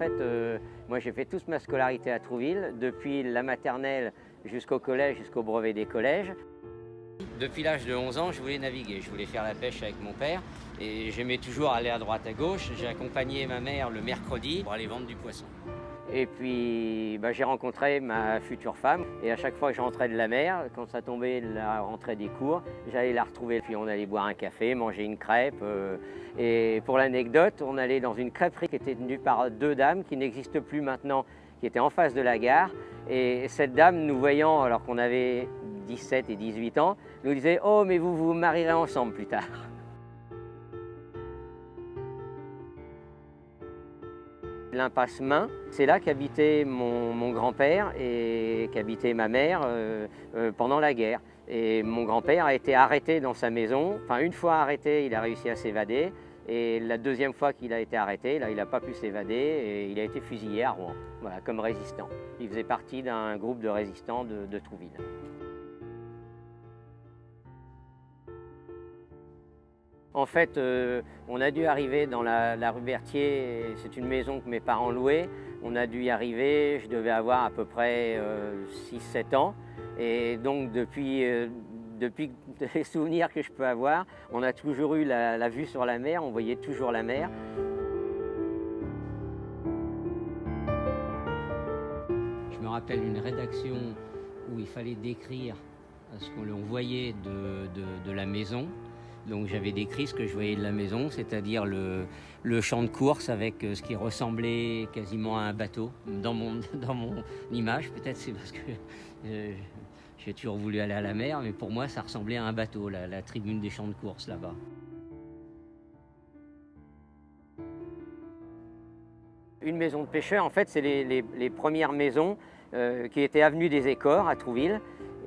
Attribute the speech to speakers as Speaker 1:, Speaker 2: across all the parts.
Speaker 1: fait, moi j'ai fait toute ma scolarité à Trouville, depuis la maternelle jusqu'au collège, jusqu'au brevet des collèges. Depuis l'âge de 11 ans, je voulais naviguer, je voulais faire la pêche avec mon père et j'aimais toujours aller à droite à gauche. J'ai accompagné ma mère le mercredi pour aller vendre du poisson. Et puis j'ai rencontré ma future femme et à chaque fois que je rentrais de la mer, quand ça tombait la rentrée des cours, j'allais la retrouver. Puis on allait boire un café, manger une crêpe. Et pour l'anecdote, on allait dans une crêperie qui était tenue par deux dames qui n'existent plus maintenant, qui étaient en face de la gare. Et cette dame, nous voyant alors qu'on avait 17 et 18 ans, nous disait « Oh, mais vous vous marierez ensemble plus tard ». L'impasse Main, c'est là qu'habitait mon grand-père et qu'habitait ma mère pendant la guerre. Et mon grand-père a été arrêté dans sa maison. Enfin, une fois arrêté, il a réussi à s'évader. Et la deuxième fois qu'il a été arrêté, là, il n'a pas pu s'évader et il a été fusillé à Rouen, voilà, comme résistant. Il faisait partie d'un groupe de résistants de Trouville. En fait, on a dû arriver dans la rue Berthier, c'est une maison que mes parents louaient. On a dû y arriver, je devais avoir à peu près 6-7 ans. Et donc depuis les souvenirs que je peux avoir, on a toujours eu la vue sur la mer, on voyait toujours la mer. Je me rappelle une rédaction où il fallait décrire ce que l'on voyait de la maison. Donc j'avais décrit ce que je voyais de la maison, c'est-à-dire le champ de course avec ce qui ressemblait quasiment à un bateau. Dans mon image, peut-être c'est parce que j'ai toujours voulu aller à la mer, mais pour moi ça ressemblait à un bateau, la tribune des champs de course là-bas. Une maison de pêcheurs, en fait, c'est les premières maisons qui étaient avenue des Écors à Trouville.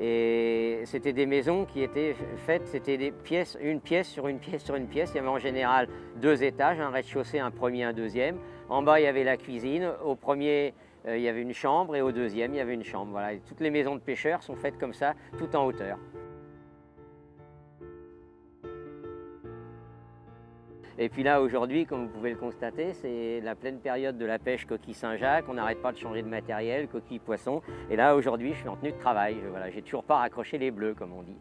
Speaker 1: Et c'était des maisons qui étaient faites, c'était des pièces, une pièce sur une pièce sur une pièce. Il y avait en général 2 étages, un rez-de-chaussée, un premier, un deuxième. En bas, il y avait la cuisine. Au premier, il y avait une chambre et au deuxième, il y avait une chambre. Voilà. Et toutes les maisons de pêcheurs sont faites comme ça, tout en hauteur. Et puis là, aujourd'hui, comme vous pouvez le constater, c'est la pleine période de la pêche coquille Saint-Jacques. On n'arrête pas de changer de matériel, coquille poisson. Et là, aujourd'hui, je suis en tenue de travail. Voilà, j'ai toujours pas raccroché les bleus, comme on dit.